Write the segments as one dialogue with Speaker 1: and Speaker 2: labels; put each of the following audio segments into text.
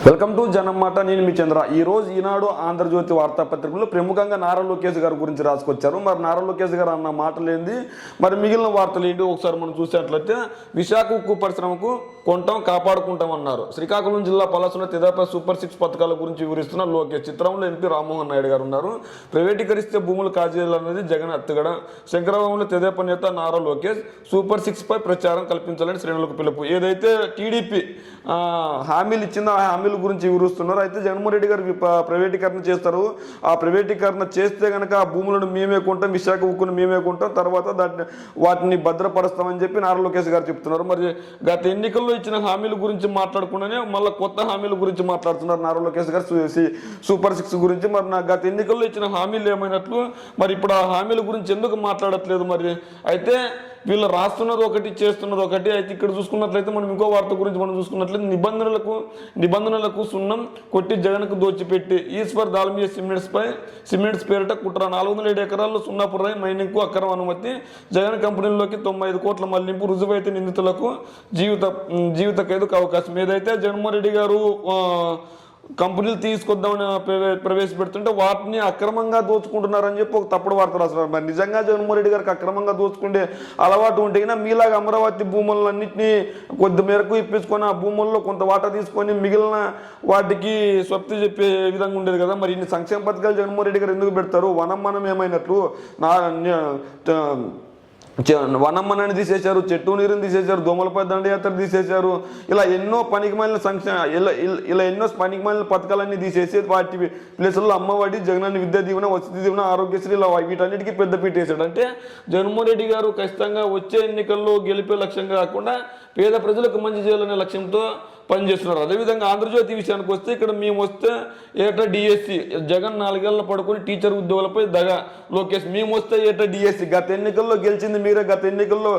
Speaker 1: Welcome to జనమాట. నేను మీ చంద్ర. ఈ రోజు ఈనాడు ఆంధ్రజ్యోతి వార్తాపత్రికలో ప్రముఖంగా నారా లోకేష్ గారి గురించి రాసుకొచ్చారు. మరి నారా లోకేష్ గారు అన్న మాటలు ఏంది, మరి మిగిలిన వార్తలు ఏంటి ఒకసారి మనం చూసేట్లయితే విశాఖ ఉక్కు పరిశ్రమకు కొంటాం కాపాడుకుంటాం అన్నారు. శ్రీకాకుళం జిల్లా పలాసలో తెదేపా సూపర్ 6 పథకాల గురించి వివరిస్తున్న లోకేష్. చిత్రంలో ఎంపీ రామ్మోహన్ నాయుడు గారు ఉన్నారు. ప్రైవేటీకరిస్తే భూములు కాజేయాలనేది జగన్ అత్తగడ. శంకరబాబులో తెదేపా నేత నారా లోకేష్ సూపర్ 6 పై ప్రచారం కల్పించాలని శ్రేణులకు పిలుపు. ఏదైతే టీడీపీ హామీలు ఇచ్చిందో ఆ హామీల గురించి వివరిస్తున్నారు. అయితే జగన్మోహన్ రెడ్డి గారు ప్రైవేటీకరణ చేస్తారు. ఆ ప్రైవేటీకరణ చేస్తే కనుక ఆ భూములను మేమే కొంటాం, విశాఖ ఉక్కును మేమే కొంటాం, తర్వాత వాటిని భద్రపరుస్తామని చెప్పి నారా లోకేష్ గారు చెప్తున్నారు. మరి గత ఎన్నికల్లో ఇచ్చిన హామీల గురించి మాట్లాడకుండానే మళ్ళీ కొత్త హామీల గురించి మాట్లాడుతున్నారు నారా లోకేష్ గారు సూపర్ 6 గురించి. మరి గత ఎన్నికల్లో ఇచ్చిన హామీలు ఏమైనట్లు, మరి ఇప్పుడు ఆ హామీల గురించి ఎందుకు మాట్లాడట్లేదు? మరి అయితే వీళ్ళు రాస్తున్నది ఒకటి, చేస్తున్నది ఒకటి. అయితే ఇక్కడ చూసుకున్నట్లయితే మనం ఇంకో వార్త గురించి మనం చూసుకున్నట్లయితే నిబంధనలకు సున్నం కొట్టి జగన్కు దోచిపెట్టి ఈశ్వర్ దాల్మియా సిమెంట్స్ పేరిట కుట్ర. 407 ఎకరాల్లో సున్నాపురై మైనింగ్కు అక్రమ అనుమతి. జగన్ కంపెనీల్లోకి 95 కోట్ల మళ్లింపు. రుజువైతే నిందితులకు జీవిత ఖైదుకు అవకాశం. ఏదైతే జగన్మోహన్ రెడ్డి గారు కంపెనీలు తీసుకొద్దామని ప్రవేశపెడుతుంటే వాటిని అక్రమంగా దోచుకుంటున్నారని చెప్పి ఒక తప్పుడు వార్త రాస్తున్నారు. మరి నిజంగా జగన్మోహన్ రెడ్డి గారికి అక్రమంగా దోచుకుంటే అలవాటు ఉంటే మీలాగా అమరావతి భూములన్నింటినీ కొద్ది మేరకు ఇప్పించుకొని ఆ భూముల్లో కొంత వాటా తీసుకొని మిగిలిన వాటికి స్వప్తి చెప్పే విధంగా ఉండేది కదా. మరి ఇన్ని సంక్షేమ పథకాలు జగన్మోహన్ రెడ్డి గారు ఎందుకు పెడతారు? మనం ఏమైనట్లు వనమ్మనాన్ని తీసేశారు, చెట్టు నీరుని తీసేశారు, దోమలపై దండయాత్ర తీసేశారు. ఇలా ఎన్నో పనికిమాలిన ఇలా ఎన్నో పనికిమాలిన పథకాలన్నీ తీసేసి వాటి ప్లేసుల్లో అమ్మఒడి, జగనన్న విద్యా దీవెన, వసతి దీవెన, ఆరోగ్యశ్రీ ఇలా వీటన్నిటికీ పెద్దపీట వేశాడు. అంటే జగన్మోహన్ రెడ్డి గారు ఖచ్చితంగా వచ్చే ఎన్నికల్లో గెలిపే లక్ష్యం కాకుండా పేద ప్రజలకు మంచి చేయాలనే లక్ష్యంతో పనిచేస్తున్నారు. అదేవిధంగా ఆంధ్రజ్యోతి విషయానికి వస్తే ఇక్కడ మేము వస్తే ఏటా డిఎస్సి, జగన్ 4 ఏళ్ళ పడుకొని టీచర్ ఉద్యోగులపై దగా లోకేష్. మేము వస్తే ఏటా డిఎస్సి. గత ఎన్నికల్లో గెలిచింది మీరే. గత ఎన్నికల్లో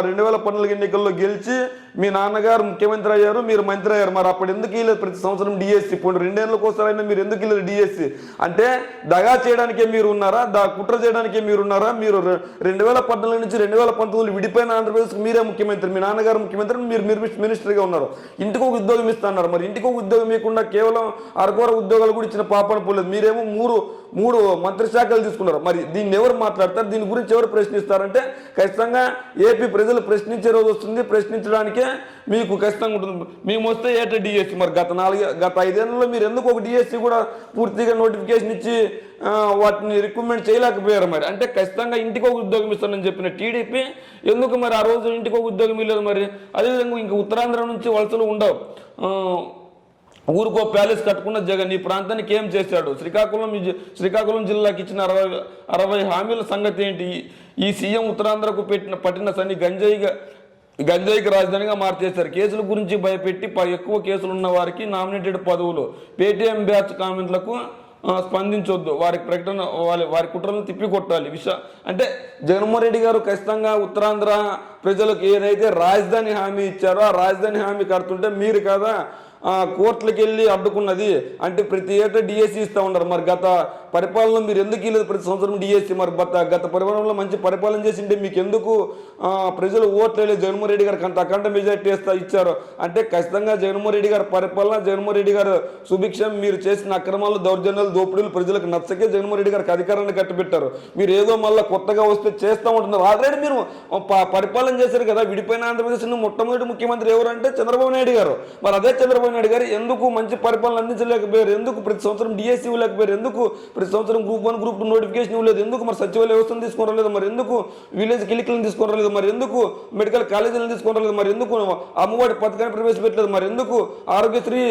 Speaker 1: 2014 ఎన్నికల్లో గెలిచి మీ నాన్నగారు ముఖ్యమంత్రి అయ్యారు, మీరు మంత్రి అయ్యారు. మరి అప్పుడు ఎందుకు ఇవ్వలేదు ప్రతి సంవత్సరం డిఎస్సి? ఇప్పుడు 2 ఏళ్ళకోసారైనా మీరు ఎందుకు ఇవ్వలేదు డిఎస్సి? అంటే దగా చేయడానికే మీరు ఉన్నారా? కుట్ర చేయడానికే మీరు ఉన్నారా? మీరు 2014 నుంచి 2019 విడిపోయిన ఆంధ్రప్రదేశ్కి మీరే ముఖ్యమంత్రి, మీ నాన్నగారు ముఖ్యమంత్రి, మీరు మినిస్టర్గా ఉన్నారు. ఇంటికి ఒక ఉద్యోగం ఇస్తున్నారు. మరి ఇంటికి ఒక ఉద్యోగం ఇవ్వకుండా కేవలం అరకొర ఉద్యోగాలు కూడా ఇచ్చిన పాపన పోలేదు. మీరేమో మూడు మంత్రి శాఖలు తీసుకున్నారు. మరి దీన్ని ఎవరు మాట్లాడతారు? దీని గురించి ఎవరు ప్రశ్నిస్తారంటే ఖచ్చితంగా ఏపీ ప్రజలు ప్రశ్నించే రోజు వస్తుంది. ప్రశ్నించడానికే మీకు ఖచ్చితంగా ఉంటుంది. మేము వస్తే ఏటా డిఎస్సి. మరి గత 5 ఏళ్లలో మీరు ఎందుకు ఒక డిఎస్సి కూడా పూర్తిగా నోటిఫికేషన్ ఇచ్చి వాటిని రిక్రూట్మెంట్ చేయలేకపోయారు? మరి అంటే ఖచ్చితంగా ఇంటికి ఒక ఉద్యోగం ఇస్తానని చెప్పిన టీడీపీ ఎందుకు మరి ఆ రోజు ఇంటికి ఒక ఉద్యోగం ఇవ్వలేదు? మరి అదేవిధంగా ఇంకా ఉత్తరాంధ్ర నుంచి వలసలు ఉండవు. ఊరికో ప్యాలెస్ కట్టుకున్న జగన్ ఈ ప్రాంతానికి ఏం చేశాడు? శ్రీకాకుళం జిల్లాకి ఇచ్చిన 60 హామీల సంగతి ఏంటి? ఈ సీఎం ఉత్తరాంధ్రకు పట్టిన సన్ని గంజాయికి రాజధానిగా మార్చేశారు. కేసుల గురించి భయపెట్టి ఎక్కువ కేసులు ఉన్న వారికి నామినేటెడ్ పదవులు. పేటీఎం బ్యాచ్ కామెంట్లకు స్పందించొద్దు, వారి కుట్రలను తిప్పికొట్టాలి. అంటే జగన్మోహన్ రెడ్డి గారు ఖచ్చితంగా ఉత్తరాంధ్ర ప్రజలకు ఏదైతే రాజధాని హామీ ఇచ్చారో ఆ రాజధాని హామీ కడుతుంటే మీరు కదా కోర్టులకు వెళ్ళి అడ్డుకున్నది. అంటే ప్రతి ఏటా డిఎస్సి ఇస్తూ ఉన్నారు. మరి గత పరిపాలన మీరు ఎందుకు ఇవ్వలేదు ప్రతి సంవత్సరం డిఎస్సి? మరి గత పరిపాలనలో మంచి పరిపాలన చేసింటే మీకు ఎందుకు ప్రజలు ఓట్లు వేయలేదు? జగన్మోహన్ రెడ్డి గారికి అంత అఖండ మెజార్టీ ఇచ్చారు. అంటే ఖచ్చితంగా జగన్మోహన్ రెడ్డి గారి పరిపాలన, జగన్మోహన్ రెడ్డి గారు సుభిక్షం, మీరు చేసిన అక్రమాలు, దౌర్జన్యాలు, దోపిడీలు ప్రజలకు నచ్చకే జగన్మోహన్ రెడ్డి గారికి అధికారాన్ని కట్టిపెట్టారు. మీరు ఏదో మళ్ళీ కొత్తగా వస్తే చేస్తూ ఉంటున్నారు. ఆల్రెడీ మీరు పరిపాలన చేశారు కదా. విడిపోయిన ఆంధ్రప్రదేశ్ మొట్టమొదటి ముఖ్యమంత్రి ఎవరంటే చంద్రబాబు నాయుడు గారు. మరి అదే చంద్రబాబు నాయుడు గారు ఎందుకు మంచి పరిపాలన అందించలేకపోయారు? ఎందుకు ప్రతి సంవత్సరం డిఎస్సి ఇవ్వలేకపోయారు? ఎందుకు ప్రతి సంవత్సరం గ్రూప్ 1, గ్రూప్ 2 నోటిఫికేషన్ ఇవ్వలేదు? ఎందుకు మరి సచివాలయ వ్యవస్థను తీసుకురాలేదు? మరి ఎందుకు విలేజ్ క్లినిక్లను తీసుకురాలేదు? మరి ఎందుకు మెడికల్ కాలేజీలను తీసుకురాలేదు? మరి ఎందుకు అమ్మఒడి పథకాన్ని ప్రవేశపెట్టలేదు? మరి ఎందుకు ఆరోగ్యశ్రీ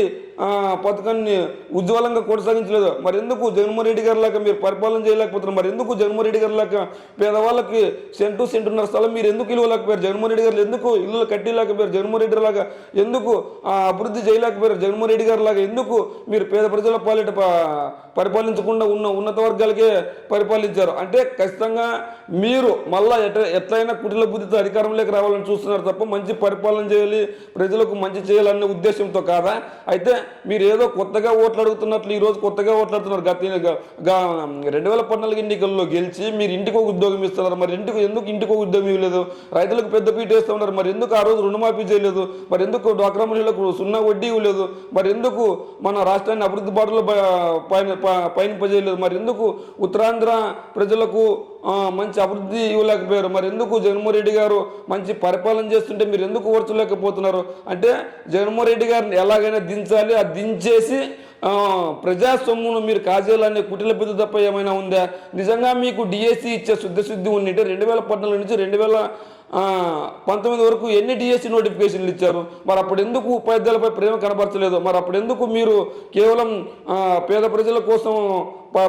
Speaker 1: పథకాన్ని ఉజ్వలంగా కొనసాగించలేదు? మరి ఎందుకు జగన్మోహన్ రెడ్డి గారి లాగా మీరు పరిపాలన చేయలేకపోతున్నారు? మరి ఎందుకు జగన్మోహన్ రెడ్డి గారి లాగా పేదవాళ్ళకి సెంటున్నర స్థలం మీరు ఎందుకు ఇవ్వలేకపోయారు? జగన్మోహన్ రెడ్డి గారు ఎందుకు ఇల్లు కట్టిలేకపోయారు? జగన్మోహన్ రెడ్డి లాగా ఎందుకు అభివృద్ధి చేయలేకపోయారు? జగన్మోహన్ రెడ్డి గారి లాగా ఎందుకు మీరు పేద ప్రజల పాలిట పరిపాలించకుండా ఉన్నత వర్గాలకే పరిపాలించారు? అంటే ఖచ్చితంగా మీరు మళ్ళా ఎట్లయినా కుటిల బుద్ధితో అధికారంలోకి రావాలని చూస్తున్నారు తప్ప మంచి పరిపాలన చేయాలి, ప్రజలకు మంచి చేయాలనే ఉద్దేశంతో కాదా? అయితే మీరు ఏదో కొత్తగా ఓట్లు అడుగుతున్నట్లు ఈరోజు కొత్తగా ఓట్లాడుతున్నారు. 2014 ఎన్నికల్లో గెలిచి మీరు ఇంటికి ఒక ఉద్యోగం ఇస్తున్నారు. మరి ఎందుకు ఇంటికి ఒక ఉద్యోగం ఇవ్వలేదు? రైతులకు పెద్ద పీట వేస్తూ ఉన్నారు. మరి ఎందుకు ఆ రోజు రుణమాఫీ చేయలేదు? మరి ఎందుకు డ్వాక్రా మహిళలకు 0 వడ్డీ ఇవ్వలేదు? మరి ఎందుకు మన రాష్ట్రాన్ని అభివృద్ధి బాటలో పయనింపజేయలేదు? మరి ఎందుకు ఉత్తరాంధ్ర ప్రజలకు మంచి అభివృద్ధి ఇవ్వలేకపోయారు? మరి ఎందుకు జగన్మోహన్ రెడ్డి గారు మంచి పరిపాలన చేస్తుంటే మీరు ఎందుకు ఓర్చలేకపోతున్నారు? అంటే జగన్మోహన్ రెడ్డి గారిని ఎలాగైనా దించాలి, అది దించేసి ప్రజా సొమ్మును మీరు కాజేయాలనే కుటిల బుద్ధి తప్ప ఏమైనా ఉందా? నిజంగా మీకు డిఎస్సి ఇచ్చే శుద్ధి ఉండింటే 2014 నుంచి 2019 వరకు ఎన్ని డిఎస్సి నోటిఫికేషన్లు ఇచ్చారు? మరి అప్పుడు ఎందుకు ఉపాధ్యాయులపై ప్రేమ కనబరచలేదు? మరి అప్పుడు ఎందుకు మీరు కేవలం పేద ప్రజల కోసం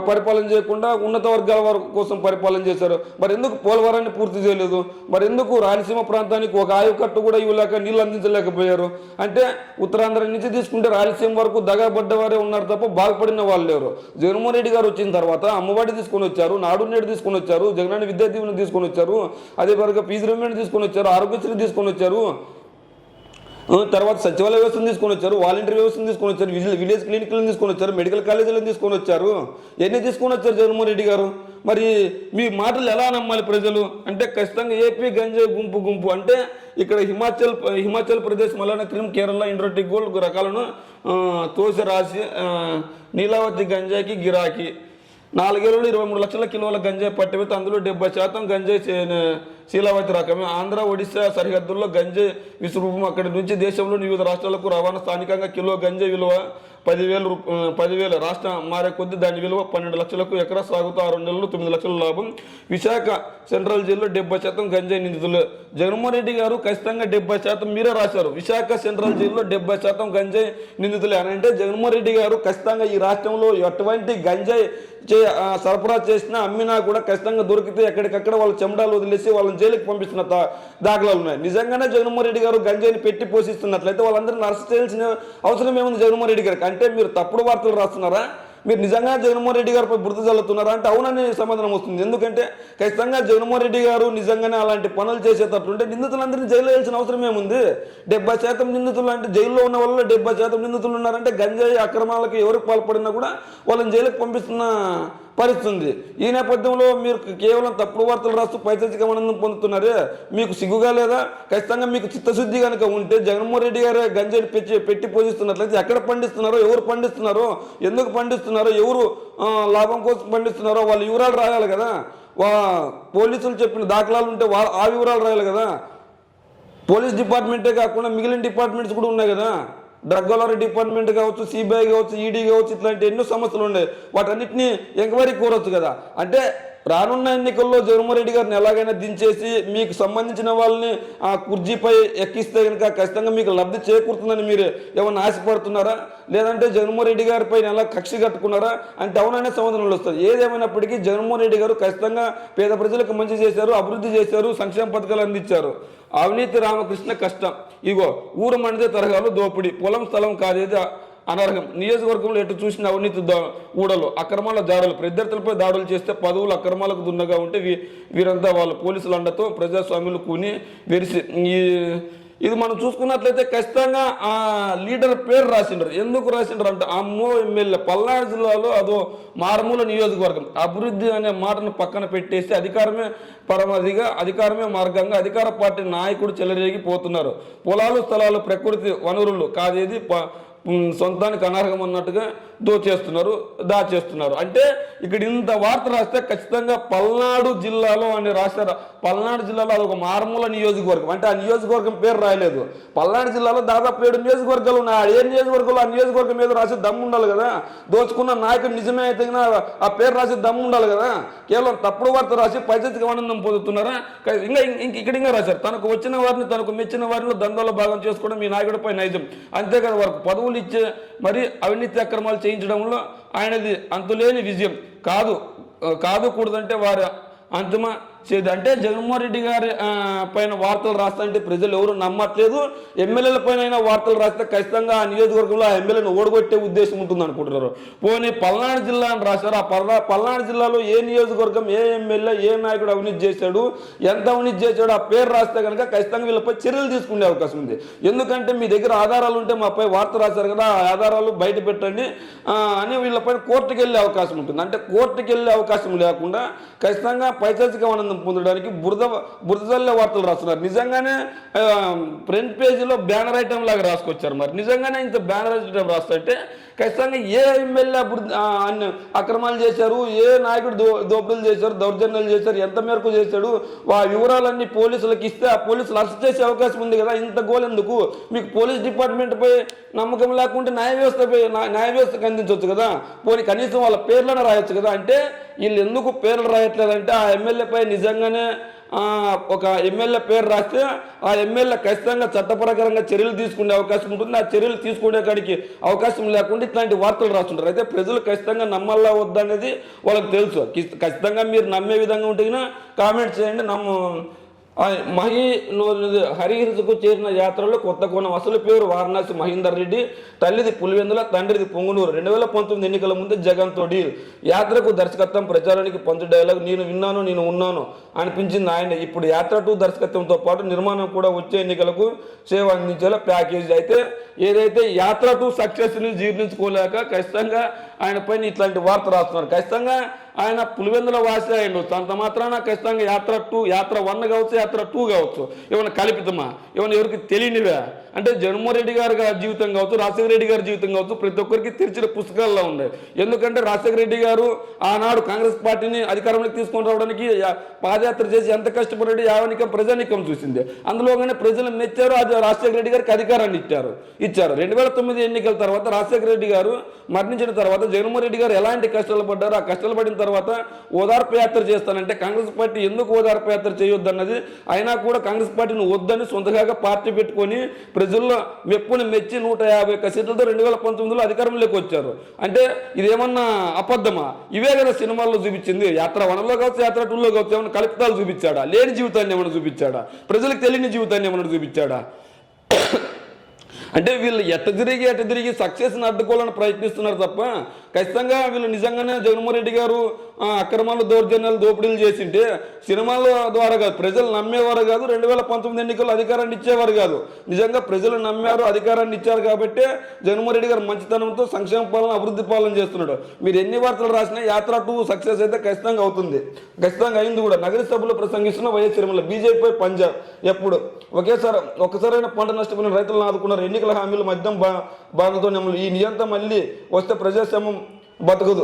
Speaker 1: పరిపాలన చేయకుండా ఉన్నత వర్గాల వారి కోసం పరిపాలన చేశారు? మరి ఎందుకు పోలవరాన్ని పూర్తి చేయలేదు? మరి ఎందుకు రాయలసీమ ప్రాంతానికి ఒక ఆయుకట్టు కూడా ఇవ్వలేక నీళ్ళు అందించలేకపోయారు? అంటే ఉత్తరాంధ్ర నుంచి తీసుకుంటే రాయలసీమ వరకు దగాబడ్డవారే ఉన్నారు తప్ప బాగుపడిన వాళ్ళు లేరు. జగన్మోహన్ రెడ్డి గారు వచ్చిన తర్వాత అమ్మఒడి తీసుకొని వచ్చారు, నాడు నేడు తీసుకొని వచ్చారు, జగనన్న విద్యా దీవెన తీసుకొని వచ్చారు, అదే విధంగా ఫీజు రిమెంట్ తీసుకొని వచ్చారు, ఆరోగ్యశ్రీ తీసుకొని వచ్చారు, తర్వాత సచివాలయ వ్యవస్థను తీసుకొని వచ్చారు, వాలంటీర్ వ్యవస్థను తీసుకొని వచ్చారు, విలేజ్ క్లినిక్లను తీసుకొని వచ్చారు, మెడికల్ కాలేజీలను తీసుకొని వచ్చారు. ఎన్ని తీసుకొని వచ్చారు జగన్మోహన్ రెడ్డి గారు? మరి మీ మాటలు ఎలా నమ్మాలి ప్రజలు? అంటే ఖచ్చితంగా ఏపీ గంజాయి గుంపు అంటే ఇక్కడ హిమాచల్ ప్రదేశ్, మలానా క్రీమ్, కేరళ, ఇండ్రోటిక్ గోల్డ్ రకాలను తోసి రాసి నీలావతి గంజాయికి గిరాకీ 4 ఏళ్లలో 23 లక్షల కిలోల గంజాయి పట్టివేత, అందులో 70% గంజాయి శీలావతి రకమే. ఆంధ్ర, ఒడిశా సరిహద్దుల్లో గంజాయి విశ్వరూపం. అక్కడి నుంచి దేశంలోని వివిధ రాష్ట్రాలకు రవాణా. స్థానికంగా కిలో గంజాయి విలువ 10,000. రాష్ట్రం మారే కొద్దీ దాని విలువ 12 లక్షలకు. ఎకరా సాగుతూ 6 నెలలు 9 లక్షల లాభం. విశాఖ సెంట్రల్ జైల్లో 70% గంజాయి నిందితులు. జగన్మోహన్ రెడ్డి గారు ఖచ్చితంగా 70% మీరే రాశారు. విశాఖ సెంట్రల్ జైల్లో 70% గంజాయి నిందితులే అని అంటే జగన్మోహన్ రెడ్డి గారు ఖచ్చితంగా ఈ రాష్ట్రంలో ఎటువంటి గంజాయి సరఫరా చేసినా అమ్మినా కూడా ఖచ్చితంగా దొరికితే ఎక్కడికక్కడ వాళ్ళ చెమడాలు వదిలేసి వాళ్ళని జైలుకి పంపిస్తున్న దాఖలాలు ఉన్నాయి. నిజంగానే జగన్మోహన్ రెడ్డి గారు గంజాయిని పెట్టి పోషిస్తున్నట్లయితే వాళ్ళందరినీ అరెస్ట్ చేయాల్సిన అవసరం ఏముంది జగన్మోహన్ రెడ్డి గారికి? అంటే మీరు తప్పుడు వార్తలు రాస్తున్నారా? మీరు నిజంగా జగన్మోహన్ రెడ్డి గారిపై బురద చల్లుతున్నారా అంటే అవునని సమాధానం వస్తుంది. ఎందుకంటే ఖచ్చితంగా జగన్మోహన్ రెడ్డి గారు నిజంగానే అలాంటి పనులు చేసేటట్లుంటే నిందితులందరినీ జైల్లో వేయాల్సిన అవసరం ఏముంది? 70% నిందితులు అంటే జైల్లో ఉన్న వాళ్ళు 70% నిందితులు ఉన్నారంటే గంజాయి అక్రమాలకు ఎవరికి పాల్పడినా కూడా వాళ్ళని జైలుకి పంపిస్తున్న పరిస్థితి ఉంది. ఈ నేపథ్యంలో మీరు కేవలం తప్పుడు వార్తలు రాస్తూ పైశాచిక ఆనందం పొందుతున్నారే, మీకు సిగ్గుగా లేదా? ఖచ్చితంగా మీకు చిత్తశుద్ధి కనుక ఉంటే జగన్మోహన్ రెడ్డి గారే గంజాయిని పెట్టి పోషిస్తున్నట్లయితే ఎక్కడ పండిస్తున్నారో, ఎవరు పండిస్తున్నారో, ఎందుకు పండిస్తున్నారో, ఎవరు లాభం కోసం పండిస్తున్నారో వాళ్ళ వివరాలు రాయాలి కదా. పోలీసులు చెప్పిన దాఖలాలు ఉంటే ఆ వివరాలు రాయాలి కదా. పోలీస్ డిపార్ట్మెంటే కాకుండా మిగిలిన డిపార్ట్మెంట్స్ కూడా ఉన్నాయి కదా. డ్రగ్ అలరీ డిపార్ట్మెంట్ కావచ్చు, సిబిఐ కావచ్చు, ఈడీ కావచ్చు, ఇట్లాంటి ఎన్నో సమస్యలు ఉన్నాయి. వాటన్నిటిని ఎంక్వైరీ కోరవచ్చు కదా. అంటే రానున్న ఎన్నికల్లో జగన్మోహన్ రెడ్డి గారిని ఎలాగైనా దించేసి మీకు సంబంధించిన వాళ్ళని ఆ కుర్జీపై ఎక్కిస్తే కనుక ఖచ్చితంగా మీకు లబ్ధి చేకూరుతుందని మీరు ఏమన్నా ఆశపడుతున్నారా? లేదంటే జగన్మోహన్ రెడ్డి గారి పైన ఎలా కక్ష కట్టుకున్నారా అంటే అవుననే సమాధానాలు వస్తాయి. ఏదేమైనప్పటికీ జగన్మోహన్ రెడ్డి గారు ఖచ్చితంగా పేద ప్రజలకు మంచి చేశారు, అభివృద్ధి చేశారు, సంక్షేమ పథకాలు అందించారు. అవినీతి రామకృష్ణ కష్టం. ఇగో ఊరు మండితే తరగాలు దోపిడీ, పొలం స్థలం కాదేది అనర్హం. నియోజకవర్గంలో ఎటు చూసిన అవినీతి ఊడలు, అక్రమాల దాడులు, ప్రత్యర్థులపై దాడులు చేస్తే పదవులు అక్రమాలకు దున్నగా ఉంటే వీరంతా వాళ్ళు పోలీసుల అండతో ప్రజాస్వామ్యులు కూని వెరిసి. ఇది మనం చూసుకున్నట్లయితే ఖచ్చితంగా ఆ లీడర్ పేరు రాసిండ్రు. ఎందుకు రాసిండ్రు అంటే అమ్మో ఎమ్మెల్యే పల్నాడు జిల్లాలో అదో మారుమూల నియోజకవర్గం. అభివృద్ధి అనే మాటను పక్కన పెట్టేసి అధికారమే పరమాధిగా, అధికారమే మార్గంగా అధికార పార్టీ నాయకుడు చెలరేగిపోతున్నారు. పొలాలు, స్థలాలు, ప్రకృతి వనరులు కాదేది సొంతానికి అనర్హం అన్నట్టుగా దాచేస్తున్నారు. అంటే ఇక్కడ ఇంత వార్త రాస్తే ఖచ్చితంగా పల్నాడు జిల్లాలో అని రాశారు. పల్నాడు జిల్లాలో అదొక మారుమూల నియోజకవర్గం. అంటే ఆ నియోజకవర్గం పేరు రాయలేదు. పల్నాడు జిల్లాలో దాదాపు 7 నియోజకవర్గాలు ఉన్నాయి. ఏ నియోజకవర్గంలో ఆ నియోజకవర్గం మీద రాసి దమ్ము ఉండాలి కదా. దోచుకున్న నాయకుడు నిజమే అయితే ఆ పేరు రాసి దమ్ము ఉండాలి కదా. కేవలం తప్పుడు వార్త రాసి పైచాచిక ఆనందం పొందుతున్నారా? ఇంకా రాశారు తనకు వచ్చిన వారిని, తనకు మెచ్చిన వారిని దందాలో భాగం చేసుకోవడం మీ నాయకుడిపై నైజం. అంతేకాదు వారికి పదవులు ఇచ్చే మరి అవినీతి అక్రమాలు చేయించడంలో ఆయనది అంతులేని విజయం. కాదు కూడదంటే వారి అంతిమ అంటే జగన్మోహన్ రెడ్డి గారి పైన వార్తలు రాస్తుంటే ప్రజలు ఎవరు నమ్మట్లేదు. ఎమ్మెల్యేల పైన అయినా వార్తలు రాస్తే ఖచ్చితంగా ఆ నియోజకవర్గంలో ఆ ఎమ్మెల్యేను ఓడగొట్టే ఉద్దేశం ఉంటుంది అనుకుంటున్నారు. పోనీ పల్నాడు జిల్లా అని రాశారు. ఆ పల్నాడు జిల్లాలో ఏ నియోజకవర్గం, ఏ ఎమ్మెల్యే, ఏ నాయకుడు అవినీతి చేశాడు, ఎంత అవినీతి చేశాడు ఆ పేరు రాస్తే కనుక ఖచ్చితంగా వీళ్ళపై చర్యలు తీసుకునే అవకాశం ఉంది. ఎందుకంటే మీ దగ్గర ఆధారాలు ఉంటే మాపై వార్త రాశారు కదా, ఆ ఆధారాలు బయట పెట్టండి అని వీళ్ళపైన కోర్టుకు వెళ్ళే అవకాశం ఉంటుంది. అంటే కోర్టుకు వెళ్ళే అవకాశం లేకుండా ఖచ్చితంగా పైచాచిక ఆనందం పొందడానికి బురదల్లే వార్తలు రాస్తున్నారు. నిజంగానే ఫ్రంట్ పేజీలో బ్యానర్ ఐటమ్ లాగా రాసుకొచ్చారు. మరి నిజంగానే ఇంత బ్యానర్ ఐటమ్ రాస్తుంటే ఖచ్చితంగా ఏ ఎమ్మెల్యే అక్రమాలు చేశారు, ఏ నాయకుడు దోపిడీలు చేశారు, దౌర్జన్యాలు చేశారు, ఎంత మేరకు చేశాడు, ఆ వివరాలన్నీ పోలీసులకు ఇస్తే ఆ పోలీసులు అరెస్ట్ చేసే అవకాశం ఉంది కదా. ఇంత గోల్ ఎందుకు? మీకు పోలీస్ డిపార్ట్మెంట్పై నమ్మకం లేకుంటే న్యాయ వ్యవస్థకు అందించవచ్చు కదా. పోనీ కనీసం వాళ్ళ పేర్లను రాయొచ్చు కదా. అంటే వీళ్ళు ఎందుకు పేర్లు రాయట్లేదంటే ఆ ఎమ్మెల్యేపై నిజంగానే ఒక ఎమ్మెల్యే పేరు రాస్తే ఆ ఎమ్మెల్యే ఖచ్చితంగా చట్టప్రకారంగా చర్యలు తీసుకునే అవకాశం ఉంటుంది. ఆ చర్యలు తీసుకునే కాడికి అవకాశం లేకుండా ఇట్లాంటి వార్తలు రాస్తుంటారు. అయితే ప్రజలు ఖచ్చితంగా నమ్మల్లా వద్దనేది వాళ్ళకి తెలుసు. ఖచ్చితంగా మీరు నమ్మే విధంగా ఉంటే కామెంట్ చేయండి. హరిహిల్స్కు చేరిన యాత్రలో కొత్త కోణం. అసలు పేరు వారణాసి మహేందర్ రెడ్డి, తల్లిది పులివెందుల, తండ్రిది పొంగునూరు. 2019 ఎన్నికల ముందు జగన్తో డీల్. యాత్రకు దర్శకత్వం, ప్రచారానికి పంచు డైలాగ్. నేను విన్నాను, నేను ఉన్నాను అనిపించింది ఆయన. ఇప్పుడు యాత్ర 2 దర్శకత్వంతో పాటు నిర్మాణం కూడా వచ్చే ఎన్నికలకు సేవ అందించేలా ప్యాకేజ్. అయితే ఏదైతే యాత్ర 2 సక్సెస్ని జీర్ణించుకోలేక ఖచ్చితంగా ఆయన పైన ఇట్లాంటి వార్త రాస్తున్నారు. ఖచ్చితంగా ఆయన పులివెందుల వాసి అయ్యిండు. అంత మాత్రాన ఖచ్చితంగా యాత్ర 1 కావచ్చు, యాత్ర 2 కావచ్చు. ఏమైనా కల్పితమా? ఏమైనా ఎవరికి తెలియనివే? అంటే జగన్మోహన్ రెడ్డి గారి జీవితం కావచ్చు, రాజశేఖర రెడ్డి గారి జీవితం కావచ్చు, ప్రతి ఒక్కరికి తెరిచిన పుస్తకాల్లో ఉన్నాయి. ఎందుకంటే రాజశేఖర రెడ్డి గారు ఆనాడు కాంగ్రెస్ పార్టీని అధికారంలోకి తీసుకొని రావడానికి పాదయాత్ర చేసి ఎంత కష్టపడి యావనికం ప్రజానికం చూసింది. అందులోగానే ప్రజలు మెచ్చారు. అది రాజశేఖర రెడ్డి గారికి అధికారాన్ని ఇచ్చారు. 2009 ఎన్నికల తర్వాత రాజశేఖర రెడ్డి గారు మరణించిన తర్వాత జగన్మోహన్ రెడ్డి గారు ఎలాంటి కష్టాలు పడ్డారు, ఆ కష్టాలు పడిన తర్వాత ఓదార్పు యాత్ర చేస్తానంటే కాంగ్రెస్ పార్టీ ఎందుకు ఓదార్పు యాత్ర చేయొద్దన్నది, అయినా కూడా కాంగ్రెస్ పార్టీని వద్దని సొంతగా పార్టీ పెట్టుకొని ప్రజల్లో మెప్పుని మెచ్చి 151 సీట్లతో 2019లో అధికారంలోకి వచ్చారు. అంటే ఇదేమన్నా అబద్ధమా? ఇవే కదా సినిమాల్లో చూపించింది. యాత్ర 1లో కావచ్చు, యాత్ర 2లో కావచ్చు. ఏమన్నా కల్పితాలు చూపించాడా? లేని జీవితాన్ని ఏమన్నా చూపించాడా? ప్రజలకు తెలియని జీవితాన్ని ఏమన్నా చూపించాడా? అంటే వీళ్ళు ఎట్ట తిరిగి సక్సెస్ని అడ్డుకోవాలని ప్రయత్నిస్తున్నారు తప్ప ఖచ్చితంగా వీళ్ళు నిజంగానే జగన్మోహన్ రెడ్డి గారు అక్రమాలు, దౌర్జన్యాలు, దోపిడీలు చేసింటే సినిమాల ద్వారా కాదు, ప్రజలు నమ్మేవారు కాదు. 2019 ఎన్నికల్లో అధికారాన్ని ఇచ్చేవారు కాదు. నిజంగా ప్రజలు నమ్మారు, అధికారాన్ని ఇచ్చారు కాబట్టి జగన్మోహన్ రెడ్డి గారు మంచితనంతో సంక్షేమ పాలన, అభివృద్ధి పాలన చేస్తున్నాడు. మీరు ఎన్ని వార్తలు రాసినా యాత్ర 2 సక్సెస్ అయితే ఖచ్చితంగా అవుతుంది. ఖచ్చితంగా అయింది కూడా. నగర సభలో ప్రసంగిస్తున్న వైఎస్ తిరుమల. బీజేపీ పంజాబ్ ఎప్పుడు ఒక్కసారైనా పంట నష్టపోయిన రైతులను ఆదుకున్నారు. ఎన్నికల హామీలు మద్యం బాధతో ఈ నియంత మళ్ళీ వస్తే ప్రజాస్వామ్యం బతకదు.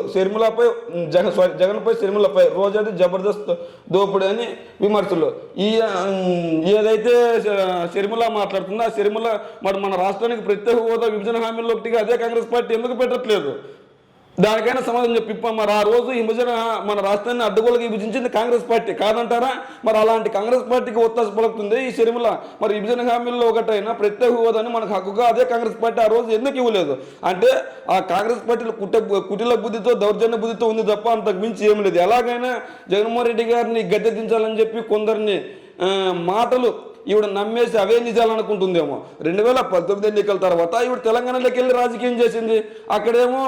Speaker 1: జగన్పై షర్మిలపై రోజాది జబర్దస్త్ దోపిడీ అని విమర్శలు. ఏదైతే షర్మిల మాట్లాడుతుందో ఆ షర్మిల మరి మన రాష్ట్రానికి ప్రత్యేక హోదా, విభజన హామీల్లో ఒకటిగా అదే కాంగ్రెస్ పార్టీ ఎందుకు పెట్టట్లేదు? దానికైనా సమాధానం చెప్పి మరి ఆ రోజు విభజన మన రాష్ట్రాన్ని అడ్డగోలుగా విభజించింది కాంగ్రెస్ పార్టీ కాదంటారా? మరి అలాంటి కాంగ్రెస్ పార్టీకి ఒత్తాస పలుకుతుంది ఈ షర్మిల. మరి విభజన హామీల్లో ఒకటైనా ప్రత్యేక హోదాని మనకు హక్కుగా అదే కాంగ్రెస్ పార్టీ ఆ రోజు ఎందుకు ఇవ్వలేదు? అంటే ఆ కాంగ్రెస్ పార్టీలో కుటిల బుద్ధితో, దౌర్జన్య బుద్ధితో ఉంది తప్ప అంతకు మించి ఏం లేదు. ఎలాగైనా జగన్మోహన్ రెడ్డి గారిని గద్దె దించాలని చెప్పి కొందరిని మాటలు ఈవిడ నమ్మేసి అవే నిజాలు అనుకుంటుందేమో. 2019 ఎన్నికల తర్వాత ఈవిడ తెలంగాణలోకి వెళ్ళి రాజకీయం చేసింది. అక్కడేమో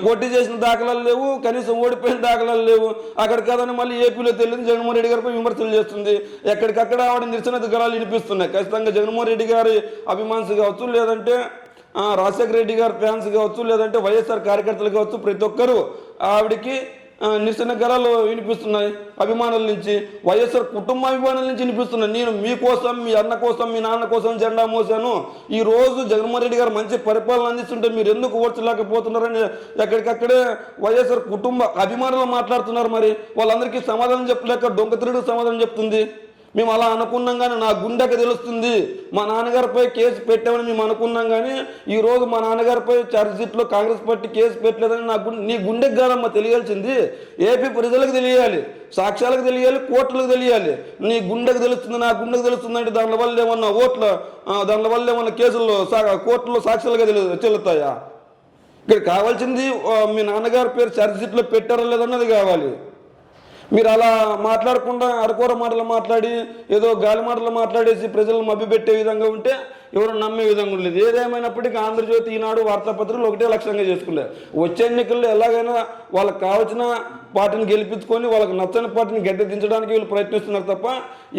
Speaker 1: పోటీ చేసిన దాఖలాలు లేవు, కనీసం ఓడిపోయిన దాఖలాలు లేవు. అక్కడ కాదని మళ్ళీ ఏపీలో తెలియదు జగన్మోహన్ రెడ్డి గారిపై విమర్శలు చేస్తుంది. ఎక్కడికక్కడ ఆవిడ నిరసన గలాలు వినిపిస్తున్నాయి. ఖచ్చితంగా జగన్మోహన్ రెడ్డి గారి అభిమానులు కావచ్చు, లేదంటే రాజశేఖర రెడ్డి గారి ఫ్యాన్స్ కావచ్చు, లేదంటే వైఎస్ఆర్ కార్యకర్తలు కావచ్చు, ప్రతి ఒక్కరూ ఆవిడికి నిరసన గలాలు వినిపిస్తున్నాయి. అభిమానుల నుంచి, వైఎస్ఆర్ కుటుంబ అభిమానుల నుంచి వినిపిస్తున్నాయి. నేను మీకోసం, మీ అన్న కోసం, మీ నాన్న కోసం జెండా మోసాను. ఈ రోజు జగన్మోహన్ రెడ్డి గారు మంచి పరిపాలన అందిస్తుంటే మీరు ఎందుకు ఓర్చలేకపోతున్నారని ఎక్కడికక్కడే వైఎస్ఆర్ కుటుంబ అభిమానులు మాట్లాడుతున్నారు. మరి వాళ్ళందరికీ సమాధానం చెప్పలేక డొంకతిరుడు సమాధానం చెప్తుంది. మేము అలా అనుకున్నాం కానీ నా గుండెకి తెలుస్తుంది. మా నాన్నగారిపై కేసు పెట్టామని మేము అనుకున్నాం కానీ ఈరోజు మా నాన్నగారిపై ఛార్జ్షీట్లో కాంగ్రెస్ పార్టీ కేసు పెట్టలేదని నీ గుండెకి కాదమ్మా తెలియాల్సింది. ఏపీ ప్రజలకు తెలియాలి, సాక్ష్యాలకు తెలియాలి, కోర్టులకు తెలియాలి. నీ గుండెకు తెలుస్తుంది, నా గుండెకు తెలుస్తుంది అంటే దాని వల్ల ఏమన్నా దాని వల్ల ఏమన్నా కేసుల్లో కోర్టులో సాక్ష్యాలుగా చెల్లుతాయా? ఇక్కడ కావాల్సింది మీ నాన్నగారి పేరు ఛార్జ్షీట్లో పెట్టారా లేదన్నది కావాలి. మీరు అలా మాట్లాడకుండా అరకొర మాటలు మాట్లాడి ఏదో గాలి మాటలు మాట్లాడేసి ప్రజలను మభ్యపెట్టే విధంగా ఉంటే ఎవరు నమ్మే విధంగా ఉండలేదు. ఏదేమైనప్పటికీ ఆంధ్రజ్యోతి, ఈనాడు వార్తాపత్రికలు ఒకటే లక్ష్యంగా చేసుకున్నారు. వచ్చే ఎన్నికల్లో ఎలాగైనా వాళ్ళకి కావాల్సిన పార్టీని గెలిపించుకొని వాళ్ళకి నచ్చని పార్టీని గద్దె దించడానికి వీళ్ళు ప్రయత్నిస్తున్నారు తప్ప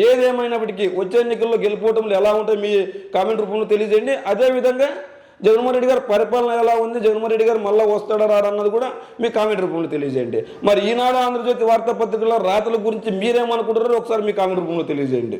Speaker 1: ఏదేమైనప్పటికీ వచ్చే ఎన్నికల్లో గెలుపోవటంలో ఎలా ఉంటాయి మీ కామెంట్ రూపంలో తెలియజేయండి. అదేవిధంగా జగన్మోహన్ రెడ్డి గారి పరిపాలన ఎలా ఉంది, జగన్మోహన్ రెడ్డి గారు మళ్ళీ వస్తాడా రాడన్నది కూడా మీ కామెంట్ రూపంలో తెలియజేయండి. మరి ఈనాడు ఆంధ్రజ్యోతి వార్తాపత్రికల రాతల గురించి మీరేమనుకుంటారో ఒకసారి మీ కామెంట్ రూపంలో తెలియజేయండి.